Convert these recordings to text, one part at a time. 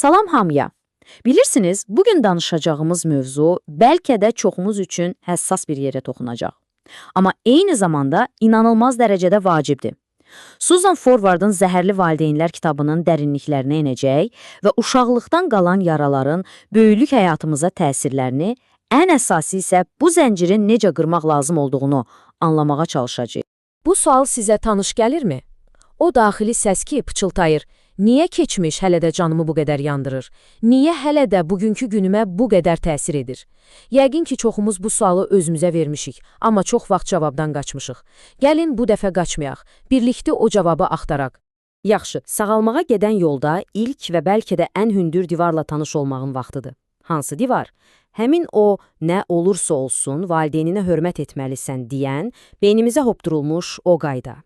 Salam hamıya. Bilirsiniz, bugün danışacağımız mövzu bəlkə də çoxumuz üçün həssas bir yerə toxunacaq. Amma eyni zamanda inanılmaz dərəcədə vacibdir. Susan Forward'ın Zəhərli Valideynlər kitabının dərinliklərinə enəcək və uşaqlıqdan qalan yaraların böyüklük həyatımıza təsirlərini, ən əsası isə bu zəncirin necə qırmaq lazım olduğunu anlamağa çalışacağıq. Bu sual sizə tanış gəlirmi? O daxili səs ki, pıçıltayır. Niyə keçmiş hələ də canımı bu qədər yandırır? Niyə hələ də bugünkü günümə bu qədər təsir edir? Yəqin ki, çoxumuz bu sualı özümüzə vermişik, amma çox vaxt cavabdan qaçmışıq. Gəlin bu dəfə qaçmayaq, birlikdə o cavabı axtaraq. Yaxşı, sağalmağa gedən yolda ilk və bəlkə də ən hündür divarla tanış olmağın vaxtıdır. Hansı divar? Həmin o, nə olursa olsun, valideyninə hörmət etməlisən deyən, beynimizə hopdurulmuş o qayda.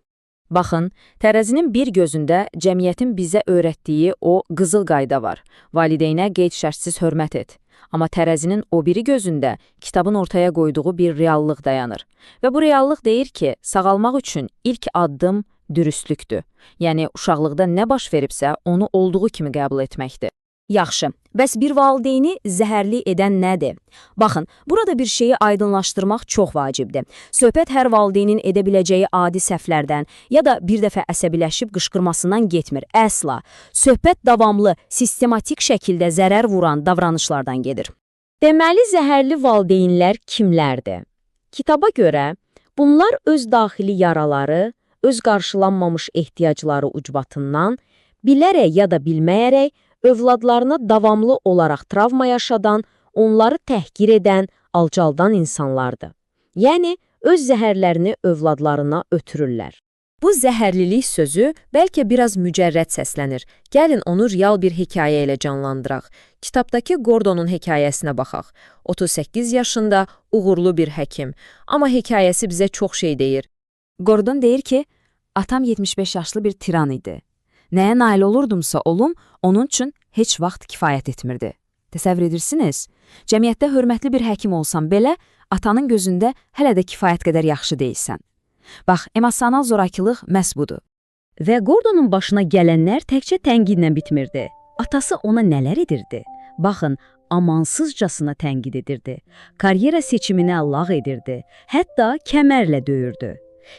Baxın, tərəzinin bir gözündə cəmiyyətin bizə öyrətdiyi o qızıl qayda var. Valideynə qeyd-şərtsiz hörmət et. Amma tərəzinin o biri gözündə kitabın ortaya qoyduğu bir reallıq dayanır. Və bu reallıq deyir ki, sağalmaq üçün ilk addım dürüstlükdür. Yəni, uşaqlıqda nə baş veribsə, onu olduğu kimi qəbul etməkdir. Yaxşı, bəs bir valideyni zəhərli edən nədir? Baxın, burada bir şeyi aydınlaşdırmaq çox vacibdir. Söhbət hər valideynin edə biləcəyi adi səhvlərdən ya da bir dəfə əsəbiləşib qışqırmasından getmir. Əsla. Söhbət davamlı, sistematik şəkildə zərər vuran davranışlardan gedir. Deməli, zəhərli valideynlər kimlərdir? Kitaba görə, bunlar öz daxili yaraları, öz qarşılanmamış ehtiyacları ucbatından, bilərək ya da bilməyərək, övladlarına davamlı olaraq travma yaşadan, onları təhqir edən, alçaldan insanlardır. Yəni, öz zəhərlərini övladlarına ötürürlər. Bu zəhərlilik sözü bəlkə biraz mücərrəd səslənir. Gəlin onu real bir hekayə ilə canlandıraq. Kitabdakı Gordonun hekayəsinə baxaq. 38 yaşında uğurlu bir həkim. Amma hekayəsi bizə çox şey deyir. Gordon deyir ki, atam 75 yaşlı bir tiran idi. Nəyə nail olurdumsa olum, onun üçün heç vaxt kifayət etmirdi. Təsəvvür edirsiniz? Cəmiyyətdə hörmətli bir həkim olsan belə, atanın gözündə hələ də kifayət qədər yaxşı deyilsən. Bax, emosional zorakılıq məhz budur. Və Gordonun başına gələnlər təkcə tənqidlə bitmirdi. Atası ona nələr edirdi? Baxın, amansızcasına tənqid edirdi. Karyera seçiminə lağ edirdi. Hətta kəmərlə döyürdü.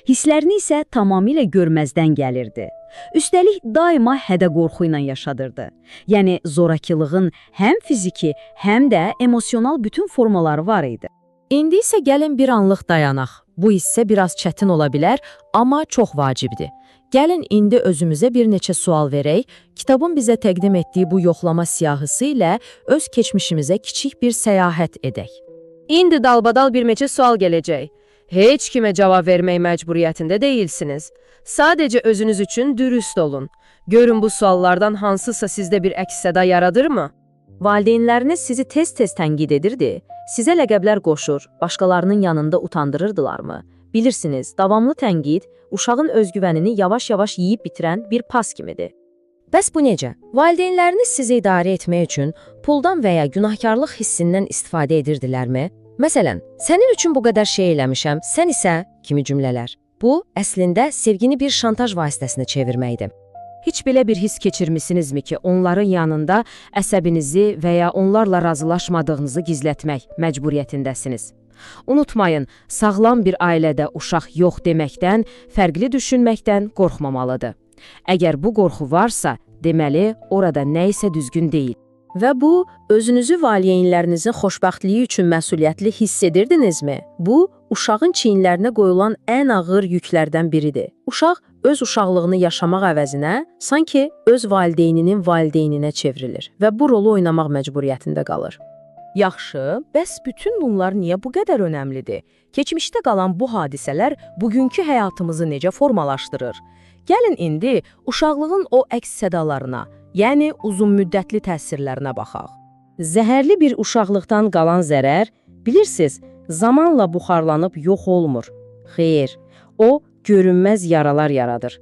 Hisslərini isə tamamilə görməzdən gəlirdi. Üstəlik, daima hədə-qorxu ilə yaşadırdı. Yəni, zorakılığın həm fiziki, həm də emosional bütün formaları var idi. İndi isə gəlin bir anlıq dayanaq. Bu hissə biraz çətin ola bilər, amma çox vacibdir. Gəlin indi özümüzə bir neçə sual verək, kitabın bizə təqdim etdiyi bu yoxlama siyahısı ilə öz keçmişimizə kiçik bir səyahət edək. İndi dalbadal bir neçə sual gələcək. Heç kimə cavab vermək məcburiyyətində deyilsiniz. Sadəcə özünüz üçün dürüst olun. Görün bu suallardan hansısa sizdə bir əks-səda yaradırmı? Valideynləriniz sizi tez-tez tənqid edirdi, sizə ləqəblər qoşur, başqalarının yanında utandırırdılarmı? Bilirsiniz, davamlı tənqid uşağın özgüvənini yavaş-yavaş yeyib bitirən bir pas kimidir. Bəs bu necə? Valideynləriniz sizi idarə etmək üçün puldan və ya günahkarlıq hissindən istifadə edirdilərmi? Məsələn, sənin üçün bu qədər şey eləmişəm, sən isə kimi cümlələr. Bu, əslində sevgini bir şantaj vasitəsinə çevirməkdir. Heç belə bir hiss keçirmisinizmi ki, onların yanında əsəbinizi və ya onlarla razılaşmadığınızı gizlətmək məcburiyyətindəsiniz? Unutmayın, sağlam bir ailədə uşaq yox deməkdən, fərqli düşünməkdən qorxmamalıdır. Əgər bu qorxu varsa, deməli, orada nə isə düzgün deyil. Və bu, özünüzü valideynlərinizin xoşbəxtliyi üçün məsuliyyətli hiss edirdinizmi? Bu, uşağın çiyinlərinə qoyulan ən ağır yüklərdən biridir. Uşaq öz uşaqlığını yaşamaq əvəzinə, sanki öz valideyninin valideyninə çevrilir və bu rolu oynamaq məcburiyyətində qalır. Yaxşı, bəs bütün bunlar niyə bu qədər önəmlidir? Keçmişdə qalan bu hadisələr bugünkü həyatımızı necə formalaşdırır? Gəlin indi uşaqlığın o əks-sədalarına, yəni uzun müddətli təsirlərinə baxaq. Zəhərli bir uşaqlıqdan qalan zərər, bilirsiniz, zamanla buxarlanıb yox olmur. Xeyr, o görünməz yaralar yaradır.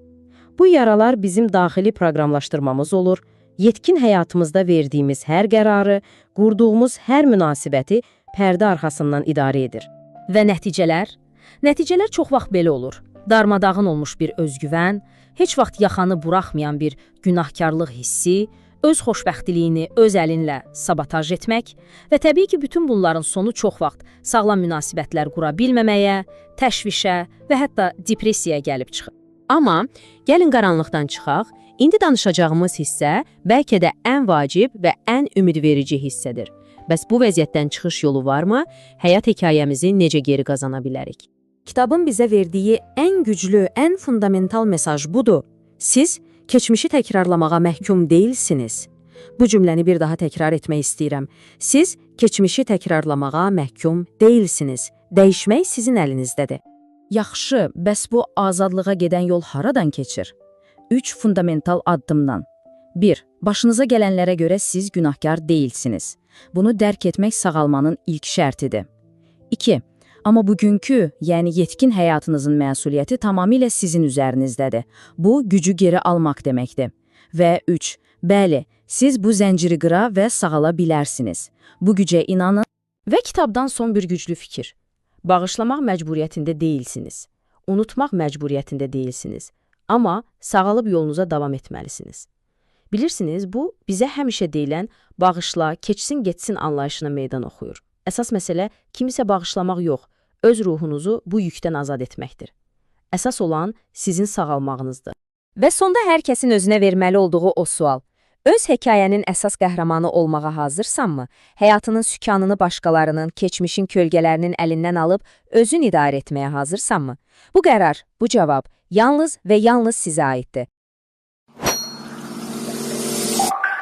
Bu yaralar bizim daxili proqramlaşdırmamız olur, yetkin həyatımızda verdiyimiz hər qərarı, qurduğumuz hər münasibəti pərdə arxasından idarə edir. Və nəticələr? Nəticələr çox vaxt belə olur. Darmadağın olmuş bir özgüvən, heç vaxt yaxanı buraxmayan bir günahkarlıq hissi, öz xoşbəxtliyini öz əlinlə sabotaj etmək və təbii ki, bütün bunların sonu çox vaxt sağlam münasibətlər qura bilməməyə, təşvişə və hətta depressiyaya gəlib çıxır. Amma gəlin qaranlıqdan çıxaq, indi danışacağımız hissə bəlkə də ən vacib və ən ümidverici hissədir. Bəs bu vəziyyətdən çıxış yolu varmı? Həyat hekayəmizi necə geri qazana bilərik? Kitabın bizə verdiyi ən güclü, ən fundamental mesaj budur. Siz keçmişi təkrarlamağa məhkum deyilsiniz. Bu cümləni bir daha təkrar etmək istəyirəm. Siz keçmişi təkrarlamağa məhkum deyilsiniz. Dəyişmək sizin əlinizdədir. Yaxşı, bəs bu azadlığa gedən yol haradan keçir? 3 fundamental addımdan. 1. Başınıza gələnlərə görə siz günahkar deyilsiniz. Bunu dərk etmək sağalmanın ilk şərtidir. 2. Amma bugünkü, yəni yetkin həyatınızın məsuliyyəti tamamilə sizin üzərinizdədir. Bu, gücü geri almaq deməkdir. Və 3. Bəli, siz bu zənciri qıra və sağala bilərsiniz. Bu gücə inanın. Və kitabdan son bir güclü fikir. Bağışlamaq məcburiyyətində deyilsiniz. Unutmaq məcburiyyətində deyilsiniz. Amma sağalıb yolunuza davam etməlisiniz. Bilirsiniz, bu bizə həmişə deyilən bağışla, keçsin getsin anlayışına meydan oxuyur. Əsas məsələ kimisə bağışlamaq yox, öz ruhunuzu bu yükdən azad etməkdir. Əsas olan sizin sağalmağınızdır. Və sonda hər kəsin özünə verməli olduğu o sual. Öz hekayənin əsas qəhrəmanı olmağa hazırsanmı? Həyatının sükanını başqalarının, keçmişin kölgələrinin əlindən alıb özün idarə etməyə hazırsanmı? Bu qərar, bu cavab yalnız və yalnız sizə aiddir.